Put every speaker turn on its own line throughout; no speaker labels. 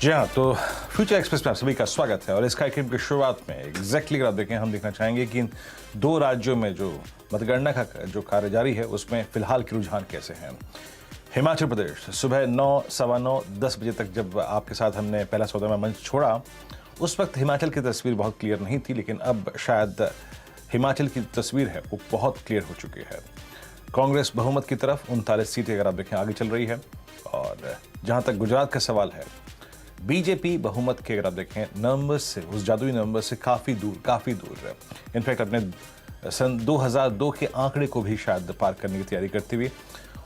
जी हाँ, तो future express में आप सभी का स्वागत है और इस कार्यक्रम की शुरुआत में एग्जैक्टली अगर आप देखें हम देखना चाहेंगे कि इन दो राज्यों में जो मतगणना का जो कार्य जारी है उसमें फिलहाल के रुझान कैसे हैं। हिमाचल प्रदेश सुबह 9, सवा 9, 10 बजे तक जब आपके साथ हमने पहला सौदा में मंच छोड़ा उस वक्त हिमाचल की तस्वीर बहुत क्लियर नहीं थी, लेकिन अब शायद हिमाचल की तस्वीर है वो बहुत क्लियर हो चुकी है। कांग्रेस बहुमत की तरफ 39 सीटें अगर आप देखें आगे चल रही है और जहां तक गुजरात का सवाल है बीजेपी बहुमत के अगर आप देखें नंबर से, उस जादुई नंबर से काफ़ी दूर है। इनफैक्ट अपने सन 2002 के आंकड़े को भी शायद पार करने की तैयारी करती हुई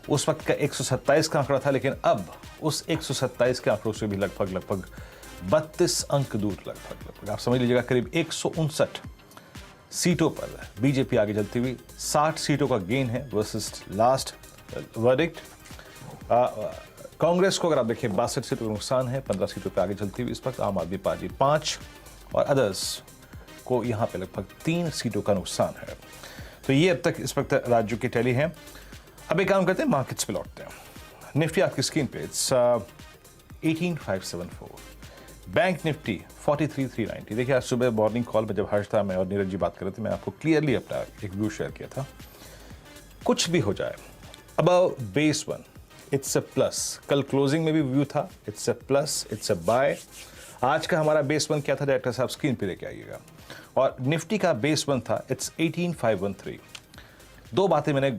उस वक्त का 127 का आंकड़ा था, लेकिन अब उस 127 के आंकड़ों से भी लगभग 32 अंक दूर लगभग आप समझ लीजिएगा करीब 159 सीटों पर बीजेपी आगे चलती हुई। 60 सीटों का गेन है वर्सेस लास्ट वर्डिक्ट। कांग्रेस को अगर आप देखिए 62 सीटों का नुकसान है, 15 सीटों पर आगे चलती हुई इस वक्त। आम आदमी पार्टी 5 और अदर्स को यहाँ पे लगभग 3 सीटों का नुकसान है। तो ये अब तक इस वक्त राज्यों की टैली है। अब एक काम करते हैं, मार्केट्स पे लौटते हैं। निफ्टी आपकी स्क्रीन पे 18,574, बैंक निफ्टी 43,390। देखिए आज सुबह मॉर्निंग कॉल में जब हर्ष था मैं और नीरज जी बात कर रहे थे, मैं आपको क्लियरली अपना एक व्यू शेयर किया था। कुछ भी हो जाए above base 1 it's a plus. कल क्लोजिंग में भी व्यू था it's a plus, it's a buy. आज का हमारा बेस 1 क्या था, डायरेक्टर साहब स्क्रीन पे लेके आइएगा। और निफ्टी का बेस 1 था इट्स 18,513। दो बातें मैंने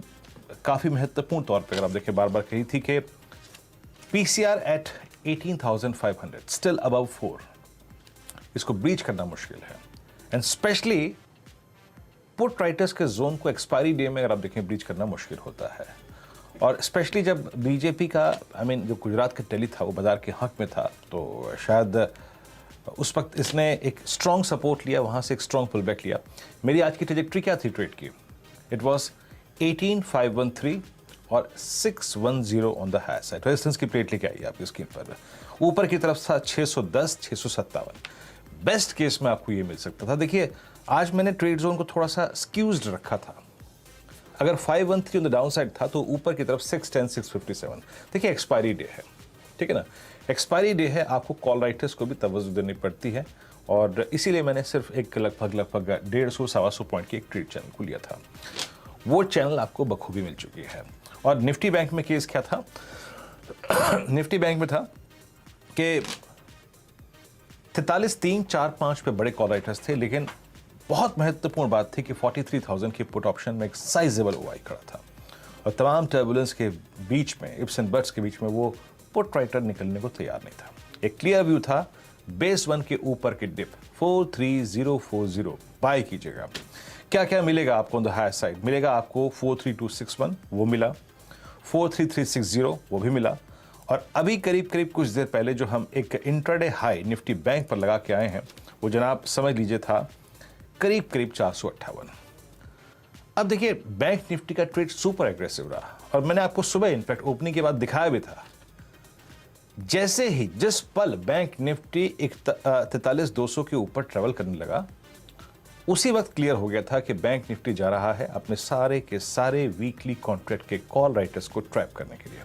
काफी महत्वपूर्ण तौर पे अगर आप देखें बार बार कही थी कि पीसीआर एट 18,500 स्टिल अबव 4, इसको ब्रीच करना मुश्किल है। एंड स्पेशली पुट राइटर्स के जोन को एक्सपायरी डे में अगर आप देखें ब्रीच करना मुश्किल होता है। और स्पेशली जब बीजेपी का जो गुजरात का टैली था वो बाजार के हक में था, तो शायद उस वक्त इसने एक स्ट्रॉन्ग सपोर्ट लिया, वहाँ से एक स्ट्रॉन्ग पुल बैक लिया। मेरी आज की ट्रेजेक्ट्री क्या थी ट्रेड की, इट वाज 18,513 और 610 on the high side. Resistance की प्लेट लेके आई आपकी स्क्रीन पर। ऊपर की तरफ था 610, 657। बेस्ट केस में आपको ये मिल सकता था। देखिए आज मैंने ट्रेड जोन को थोड़ा सा स्क्यूज्ड रखा था। अगर 513 ऑन द डाउन साइड था तो ऊपर की तरफ 610, 657। देखिए एक्सपायरी डे है, ठीक है ना, एक्सपायरी डे है, आपको कॉल राइटर्स को भी तवज्जो देनी पड़ती है। और इसीलिए मैंने सिर्फ एक लगभग 150-125 पॉइंट की एक ट्रेड चैनल को लिया था। वो चैनल आपको बखूबी मिल चुकी है। और निफ्टी बैंक में केस क्या था निफ्टी बैंक में था कि 43, 3, 4, 5 पे बड़े कॉल राइटर्स थे, लेकिन बहुत महत्वपूर्ण बात थी कि 43,000 के पुट ऑप्शन में एक साइजेबल ओआई खड़ा था और तमाम टर्बुलेंस के बीच में, इप्स एंड बट्स के बीच में वो पुट राइटर निकलने को तैयार नहीं था। एक क्लियर व्यू था बेस 1 के ऊपर की डिप 43040 बाय कीजिएगा। क्या क्या मिलेगा आपको ऑन द हाई साइड, मिलेगा आपको 43261 वो मिला, 43360 वो भी मिला। और अभी करीब कुछ देर पहले जो हम एक इंट्राडे हाई निफ्टी बैंक पर लगा के आए हैं वो जनाब समझ लीजिए था करीब 458। अब देखिए बैंक निफ्टी का ट्रेड सुपर एग्रेसिव रहा और मैंने आपको सुबह इनफैक्ट ओपनिंग के बाद दिखाया भी था। जैसे ही जिस पल बैंक निफ्टी 43,200 के ऊपर ट्रेवल करने लगा उसी वक्त क्लियर हो गया था कि बैंक निफ्टी जा रहा है अपने सारे के सारे वीकली कॉन्ट्रैक्ट के कॉल राइटर्स को ट्रैप करने के लिए।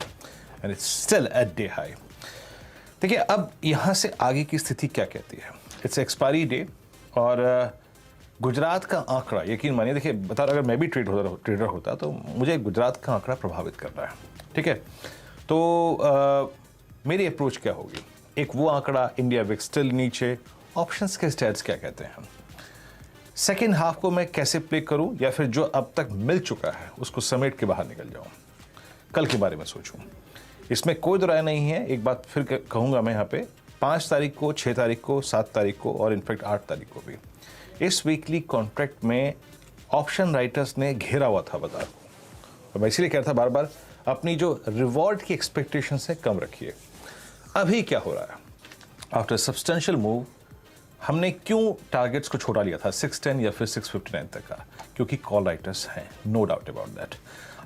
And it's still at day high. देखिए अब यहां से आगे की स्थिति क्या कहती है। इट्स एक्सपायरी डे और गुजरात का आंकड़ा यकीन मानिए, देखिए बता रहा अगर मैं भी ट्रेडर होता तो मुझे गुजरात का आंकड़ा प्रभावित कर रहा है, ठीक है। तो मेरी अप्रोच क्या होगी, एक वो आंकड़ा इंडिया विक्स स्टिल नीचे, ऑप्शंस के स्टैट्स क्या कहते हैं, सेकेंड हाफ को मैं कैसे प्ले करूं या फिर जो अब तक मिल चुका है उसको समेट के बाहर निकल जाऊं, कल के बारे में सोचूं। इसमें कोई दो राय नहीं है। एक बात फिर कहूंगा मैं यहाँ पे 5 तारीख को, 6 तारीख को, 7 तारीख को और इनफैक्ट 8 तारीख को भी इस वीकली कॉन्ट्रैक्ट में ऑप्शन राइटर्स ने घेरा हुआ था बाजार को। और मैं इसीलिए कह रहा था बार बार अपनी जो रिवॉर्ड की एक्सपेक्टेशन से कम रखिए। अभी क्या हो रहा है, आफ्टर सब्सटेंशियल मूव हमने क्यों टारगेट्स को छोड़ा लिया था 610 या फिर 659 तक का, क्योंकि कॉल राइटर्स हैं, no doubt about that.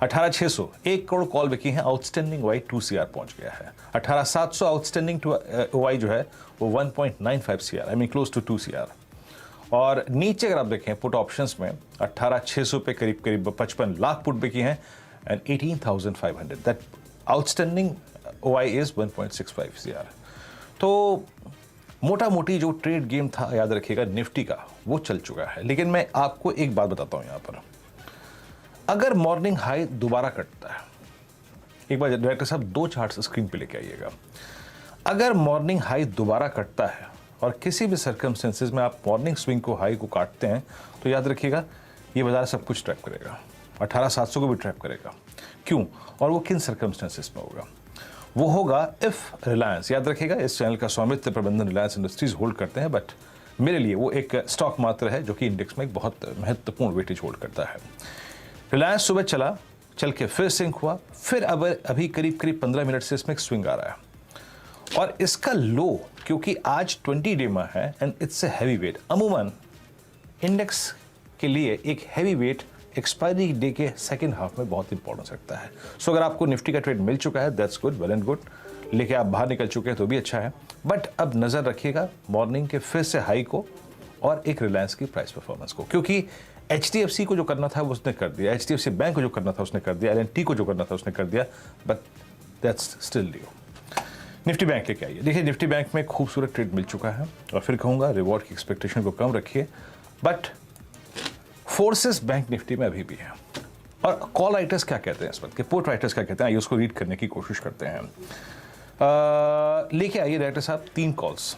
18,600 1 crore call बिकी हैं, आउटस्टैंडिंग वाई 2 CR पहुंच गया है। 18,700 आउटस्टैंडिंग वाई जो है वो 1.95 CR, I mean close to 2 CR। और नीचे अगर आप देखें पुट ऑप्शंस में 18,600 पे करीब 55 लाख पुट बिकी हैं and 18,500 that outstanding OI is 1.65 CR। तो मोटा मोटी जो ट्रेड गेम था याद रखिएगा निफ्टी का, वो चल चुका है। लेकिन मैं आपको एक बात बताता हूं यहां पर, अगर मॉर्निंग हाई दोबारा कटता है, एक बार डायरेक्टर साहब 2 चार्ट्स स्क्रीन पे लेके आइएगा, अगर मॉर्निंग हाई दोबारा कटता है और किसी भी सर्कमस्टेंसेज में आप मॉर्निंग स्विंग को हाई को काटते हैं, तो याद रखिएगा ये बाजार सब कुछ ट्रैप करेगा, 18,700 को भी ट्रैप करेगा। क्यों और वो किन सर्कमस्टेंसेज में होगा? वो होगा इफ रिलायंस, याद रखिएगा इस चैनल का स्वामित्व प्रबंधन रिलायंस इंडस्ट्रीज होल्ड करते हैं, बट मेरे लिए वो एक स्टॉक मात्र है जो कि इंडेक्स में एक बहुत महत्वपूर्ण वेटेज होल्ड करता है। रिलायंस सुबह चल के फिर सिंक हुआ, फिर अब अभी करीब 15 मिनट से इसमें एक स्विंग आ रहा है और इसका लो क्योंकि आज 20 डे में है and it's a heavy weight. अमूमन इंडेक्स के लिए एक हैवी वेट एक्सपायरी डे के सेकंड हाफ में बहुत इंपॉर्टेंस रखता है। सो अगर आपको निफ्टी का ट्रेड मिल चुका है that's good, well and good, लेके आप बाहर निकल चुके हैं तो भी अच्छा है। बट अब नजर रखिएगा मॉर्निंग के फिर से हाई को और एक रिलायंस की प्राइस परफॉर्मेंस को, क्योंकि HDFC को जो करना था वो उसने कर दिया, HDFC बैंक को जो करना था उसने कर दिया, L&T को जो करना था उसने कर दिया, but that's still due. Nifty bank लेके आइए। देखिए निफ्टी बैंक में खूबसूरत ट्रेड मिल चुका है और फिर कहूंगा रिवॉर्ड की एक्सपेक्टेशन को कम रखिए, बट फोर्सेस बैंक निफ्टी में अभी भी है। और कॉल राइटर्स क्या कहते हैं इस वक्त के, पुट राइटर्स क्या कहते हैं, आइए उसको रीड करने की कोशिश करते हैं। लेके आइए डायरेक्टर साहब 3 कॉल्स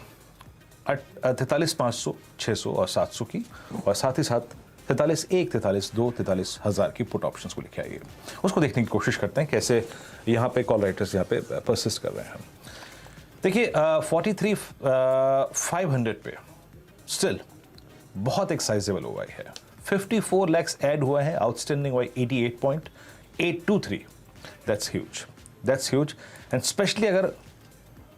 43,500, 600 और 700 की, और साथ ही साथ 43,100, 43,200, 43,000 की पुट ऑप्शंस को लिखे आइए। उसको देखने की कोशिश करते हैं कैसे यहाँ पे कॉल राइटर्स यहाँ पे परसिस्ट कर रहे हैं। देखिए 43,500 पे स्टिल बहुत एक साइजेबल ओवाई है, 54 lakhs ऐड हुआ है, outstanding Y 88.823, that's huge and specially अगर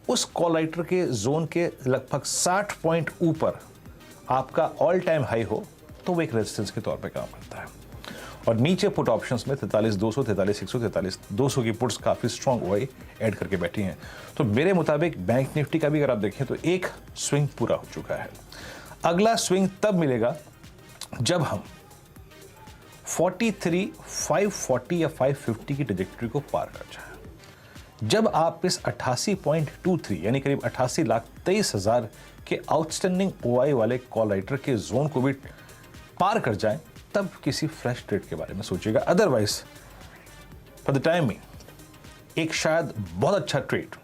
उस कॉल राइटर के जोन के लगभग 60 पॉइंट ऊपर आपका ऑल टाइम हाई हो तो वो एक रेजिस्टेंस के तौर पे काम करता है। और नीचे पुट ऑप्शंस में 43,200, 43,100, 43,200 की पुट्स काफी स्ट्रॉन्ग ओवाई ऐड करके बैठी हैं। तो मेरे मुताबिक बैंक निफ्टी का भी अगर आप देखें तो एक स्विंग पूरा हो चुका है। अगला स्विंग तब मिलेगा जब हम 43, 540 या 550 की ट्रेजेक्टरी को पार कर जाए, जब आप इस 88.23 यानी करीब 88,23,000 के आउटस्टैंडिंग ओआई वाले कॉल राइटर के जोन को भी पार कर जाएं, तब किसी फ्रेश ट्रेड के बारे में सोचिएगा। अदरवाइज फॉर द टाइम एक शायद बहुत अच्छा ट्रेड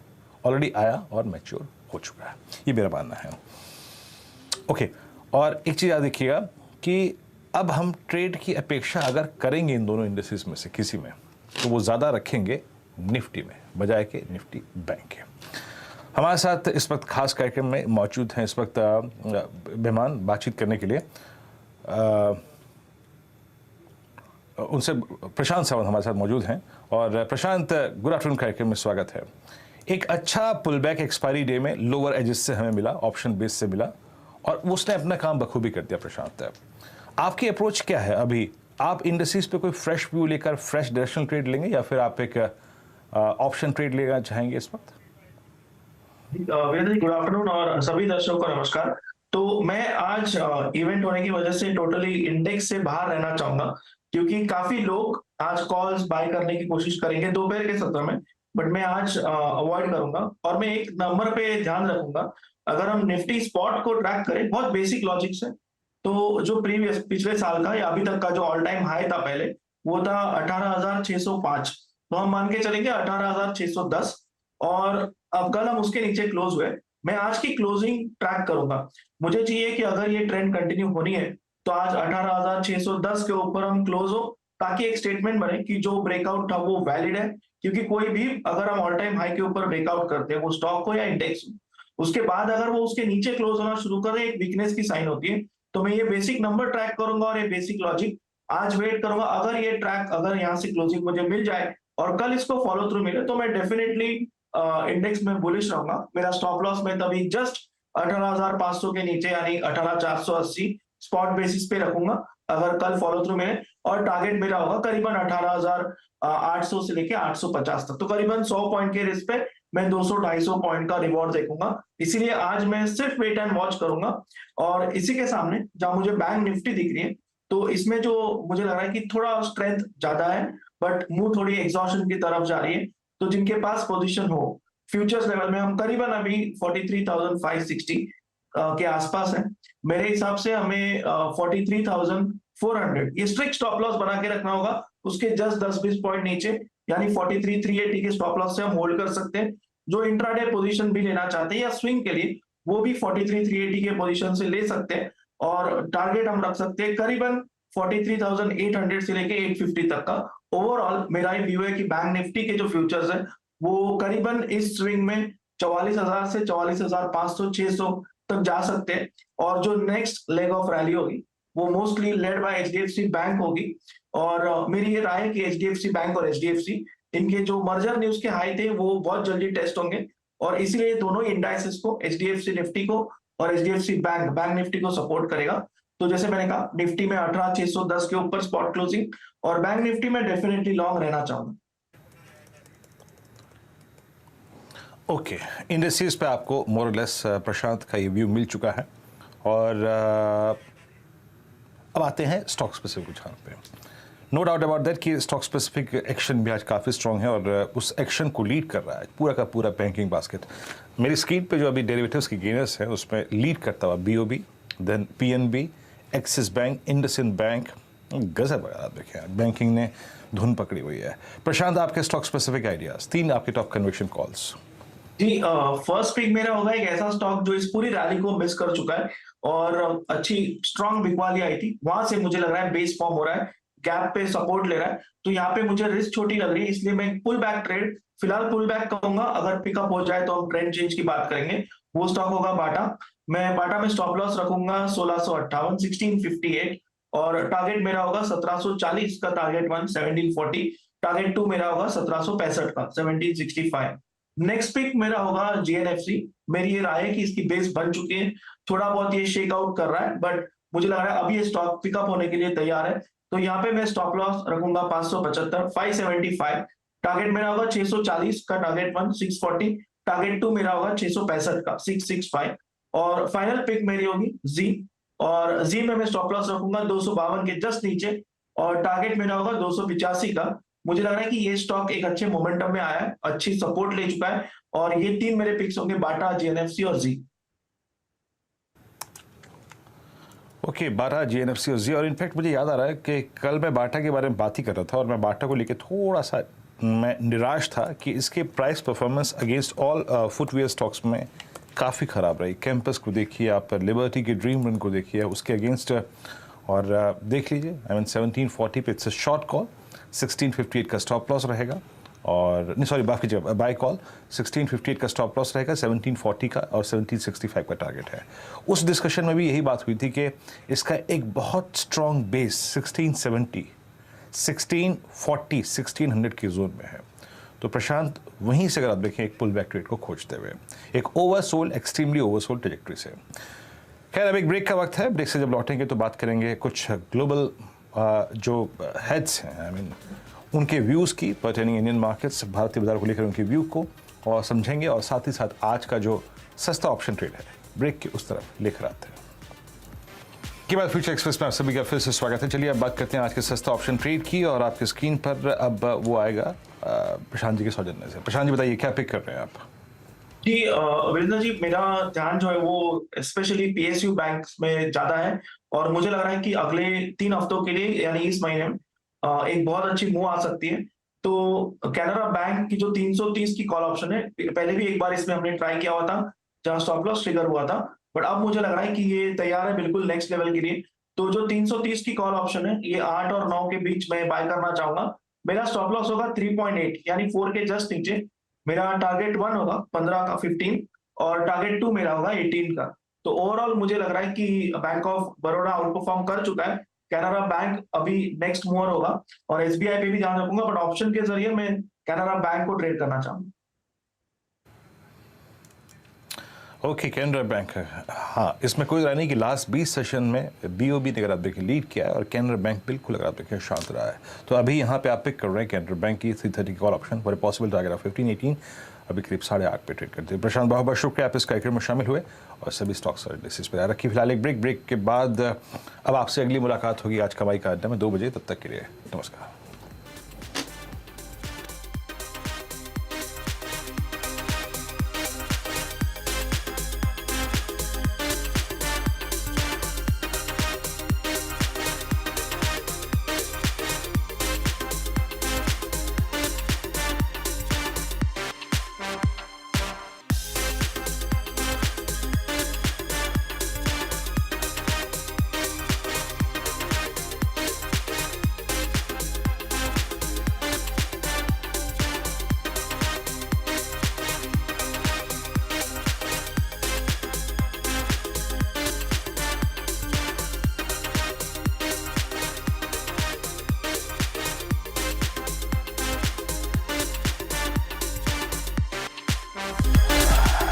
ऑलरेडी आया और मैच्योर हो चुका है, ये मेरा मानना है। ओके, और एक चीज याद रखिएगा कि अब हम ट्रेड की अपेक्षा अगर करेंगे इन दोनों इंडस्ट्रीज में से किसी में, तो वो ज्यादा रखेंगे निफ्टी में बजाय के निफ्टी बैंक के। हमारे साथ इस वक्त खास कार्यक्रम में मौजूद हैं इस वक्त मेहमान बातचीत करने के लिए। उनसे प्रशांत सावंत हमारे साथ मौजूद हैं। और प्रशांत, गुड आफ्टरनून, कार्यक्रम में स्वागत है। एक अच्छा पुल बैक एक्सपायरी डे में लोअर एजेस से हमें मिला, ऑप्शन बेस से मिला, और उसने अपना काम बखूबी कर दिया। प्रशांत, आपकी अप्रोच क्या है? अभी आप इंडस्ट्रीज पे कोई फ्रेश व्यू लेकर फ्रेश डायरेक्शनल ट्रेड लेंगे या फिर आप एक ऑप्शन ट्रेड लेना चाहेंगे इस वक्त?
वेरी गुड आफ्टरनून और सभी दर्शकों को नमस्कार। तो मैं आज इवेंट होने की वजह से टोटली इंडेक्स से बाहर रहना चाहूंगा, क्योंकि काफी लोग आज कॉल्स बाय करने की कोशिश करेंगे दोपहर के सत्र में, बट मैं आज अवॉइड करूंगा और मैं एक नंबर पे ध्यान रखूंगा। अगर हम निफ्टी स्पॉट को ट्रैक करें बहुत बेसिक लॉजिक से, तो जो पिछले साल का या अभी तक का जो ऑल टाइम हाई था पहले, वो था 18,605, तो हम मान के चलेंगे 18,610, और अब कल हम उसके नीचे क्लोज हुए। मैं आज की क्लोजिंग ट्रैक करूंगा। मुझे चाहिए कि अगर ये ट्रेंड कंटिन्यू होनी है तो आज 18,610 के ऊपर हम क्लोज हो, ताकि एक स्टेटमेंट बने कि जो ब्रेकआउट था वो वैलिड है। क्योंकि कोई भी अगर हम ऑल टाइम हाई के ऊपर ब्रेकआउट करते हैं, वो स्टॉक हो या इंडेक्स हो, उसके बाद अगर वो उसके नीचे क्लोज होना शुरू करे, एक वीकनेस की साइन होती है। तो मैं ये बेसिक नंबर ट्रैक करूंगा और ये बेसिक लॉजिक आज वेट करूंगा। अगर ये ट्रैक, अगर यहाँ से क्लोजिंग मुझे मिल जाए और कल इसको फॉलो थ्रू मिले, तो मैं डेफिनेटली इंडेक्स में बुलिश रहूंगा। मेरा स्टॉप लॉस में तभी जस्ट 18,500 के नीचे यानी 18,480 स्पॉट बेसिस पे रखूंगा अगर कल फॉलो थ्रू मिले, और टारगेट मेरा होगा करीबन 18,800 से लेके 850 तक। तो करीबन 100 पॉइंट के रिस्क पे मैं 200-250 पॉइंट का रिवॉर्ड देखूंगा। इसीलिए आज मैं सिर्फ वेट एंड वॉच करूंगा। और इसी के सामने जहां मुझे बैंक निफ्टी दिख रही है, तो इसमें जो मुझे लग रहा है कि थोड़ा स्ट्रेंथ ज्यादा है, बट मूव थोड़ी एग्जॉशन की तरफ जा रही है। तो जिनके पास पोजीशन हो फ्यूचर्स लेवल में हम करीबन अभी 43,560 के आसपास है। मेरे हिसाब से हमें 43,400 ये स्ट्रिक्ट स्टॉप लॉस बना के रखना होगा, उसके जस्ट 10-20 पॉइंट नीचे, यानी 43,380 के स्टॉप लॉस से हम होल्ड कर सकते हैं। जो इंट्राडे पोजीशन भी लेना चाहते हैं या स्विंग के लिए, वो भी 43,380 के पोजीशन से ले सकते हैं और टारगेट हम रख सकते हैं करीबन 43,800 से लेके 850 तक का। ओवरऑल मेरा ये व्यू है कि बैंक निफ्टी के जो फ्यूचर्स है वो करीबन इस स्विंग में 44,000 से 44,500 600 तक जा सकते हैं और जो नेक्स्ट लेग ऑफ रैली होगी वो mostly led by HDFC bank होगी। और मेरी ये राय है कि एचडीएफसी बैंक और एचडीएफसी इनके जो मर्जर न्यूज के हाई थे वो बहुत जल्दी टेस्ट होंगे और इसीलिए दोनों इंडाइसेस को, एचडीएफसी निफ्टी को और एचडीएफसी बैंक निफ्टी को सपोर्ट करेगा। तो जैसे मैंने कहा, निफ्टी में 18,610 के ऊपर स्पॉट क्लोजिंग और बैंक निफ्टी में डेफिनेटली लॉन्ग रहना चाहूंगा।
ओके, इंडस्ट्रीज पे आपको मोर लेस प्रशांत का ये व्यू मिल चुका है और अब आते हैं स्टॉक स्पेसिफिक रुझान पे। नो डाउट अबाउट दैट कि स्टॉक स्पेसिफिक एक्शन भी आज काफ़ी स्ट्रॉन्ग है और उस एक्शन को लीड कर रहा है पूरा का पूरा बैंकिंग बास्केट। मेरी स्क्रीन पे जो अभी डेरिवेटिव्स की गेनर्स है उसमें लीड करता हुआ BOB, then PNB, Axis Bank, IndusInd Bank, गजब आप देखिए बैंकिंग ने धुन पकड़ी हुई है। प्रशांत, आपके स्टॉक स्पेसिफिक आइडियाज, 3 आपके टॉप कन्विक्शन कॉल्स।
जी, फर्स्ट पिक मेरा होगा एक ऐसा स्टॉक जो इस पूरी रैली को मिस कर चुका है और अच्छी स्ट्रॉन्ग बिकवाली आई थी, वहां से मुझे लग रहा है बेस फॉर्म हो रहा है, गैप पे सपोर्ट ले रहा है, तो यहाँ पे मुझे रिस्क छोटी लग रही है, इसलिए मैं पुल बैक ट्रेड फिलहाल पुल बैक कहूंगा। अगर पिकअप हो जाए तो हम ट्रेंड चेंज की बात करेंगे। वो स्टॉक होगा बाटा। मैं बाटा में स्टॉप लॉस रखूंगा 1658 1658 और टारगेट मेरा होगा 1740 का, टारगेट 1 1740, टारगेट 2 मेरा होगा 1765 का 1765। नेक्स्ट पिक मेरा होगा जीएनएफसी। मेरी ये राय है कि इसकी बेस बन चुकी है, थोड़ा बहुत ये शेक आउट कर रहा है, बट मुझे लग रहा है अभी ये स्टॉक पिकअप होने के लिए तैयार है, तो यहाँ पे मैं स्टॉप लॉस रखूंगा 575 575, टारगेट मेरा होगा 640 का, टारगेट 1 640, टारगेट 2 मेरा होगा 665 का 665 और फाइनल पिक मेरी होगी जी। और जी में मैं स्टॉप लॉस रखूंगा 252 के जस्ट नीचे और टारगेट मेरा होगा 285 का। मुझे लग रहा है कि ये स्टॉक एक अच्छे मोमेंटम में आया है, अच्छी सपोर्ट ले चुका है और ये 3 मेरे पिक्स होंगे, बाटा, जीएनएफसी और जी।
ओके, बाटा, जीएनएफसी और जी। और इनफैक्ट मुझे याद आ रहा है कि कल मैं बाटा के बारे में बात ही कर रहा था और मैं बाटा को लेके थोड़ा सा मैं निराश था कि इसके price performance against all footwear stocks में काफ़ी ख़राब रही। कैंपस को देखिए आप, लिबर्टी के ड्रीम रन को देखिए उसके अगेंस्ट, और देख लीजिए आई मीन 1740 पे इट्स अ शॉर्ट कॉल, 1658 का स्टॉप लॉस रहेगा और नहीं सॉरी माफ कीजिए, बाय कॉल 1658 का स्टॉप लॉस रहेगा, 1740 का और 1765 का टारगेट है। उस डिस्कशन में भी यही बात हुई थी कि इसका एक बहुत स्ट्रॉन्ग बेस 1670, 1640, 1600 की जोन में है। तो प्रशांत वहीं से अगर आप देखें एक पुल बैक ट्रेड को खोजते हुए एक ओवरसोल्ड, एक्सट्रीमली ओवरसोल्ड ट्रैजेक्टरी से। खैर अब एक ब्रेक का वक्त है, ब्रेक से जब लौटेंगे तो बात करेंगे कुछ ग्लोबल जो हेड्स हैं आई मीन उनके व्यूज़ की पर्टेनिंग इंडियन मार्केट्स, भारतीय बाजार को लेकर उनके व्यू को और समझेंगे और साथ ही साथ आज का जो सस्ता ऑप्शन ट्रेड है ब्रेक के उस तरफ लेकर आते हैं। के बाद फ्यूचर एक्सप्रेस में आप सभी का फिर से स्वागत है। चलिए अब बात करते हैं आज के सस्ता ऑप्शन ट्रेड की और आपकी स्क्रीन पर अब वो आएगा प्रशांत जी के सौजन्य से। प्रशांत जी बताइए क्या पिक कर रहे हैं आप?
जी वीरेंद्र जी, मेरा ध्यान जो है वो स्पेशली पीएसयू बैंक में ज्यादा है और मुझे लग रहा है कि अगले 3 हफ्तों के लिए यानी इस महीने में एक बहुत अच्छी मूव आ सकती है। तो कैनरा बैंक की जो 330 की कॉल ऑप्शन है, पहले भी एक बार इसमें हमने ट्राई किया हुआ था जहां स्टॉप लॉस ट्रिगर हुआ था, बट अब मुझे लग रहा है कि ये तैयार है बिल्कुल नेक्स्ट लेवल के लिए। तो जो 330 की कॉल ऑप्शन है ये 8 और 9 के बीच में बाय करना चाहूंगा। मेरा स्टॉप लॉस होगा 3.8 यानी 4 के जस्ट नीचे। मेरा टारगेट 1 होगा 15 का 15 और टारगेट 2 मेरा होगा 18 का। तो ओवरऑल मुझे लग रहा है कि bank of Baroda out perform कर चुका है, कैनरा बैंक अभी नेक्स्ट मूवर होगा और एसबीआई पे भी ध्यान रखूंगा, बट ऑप्शन के जरिए मैं कैनरा बैंक को ट्रेड करना चाहूंगा।
ओके, कैनरा बैंक है, हाँ इसमें कोई राय नहीं कि लास्ट 20 सेशन में बीओबी ने अगर आप देखिए लीड किया है और कैनरा बैंक बिल्कुल अगर आप देखिए शांत रहा है। तो अभी यहाँ पे आप पिक कर रहे हैं कैनरा बैंक की 330 call option for possible target of 15-18, अभी करीब 8.5 पे ट्रेड करते हैं। प्रशांत बहुत बहुत शुक्रिया आप इस कार्यक्रम में शामिल हुए और सभी स्टॉक्स और इंडेक्सेस पर रखी। फिलहाल एक ब्रेक के बाद अब आपसे अगली मुलाकात होगी आज कमाई का अड्डा में 2 बजे, तब तक के लिए नमस्कार।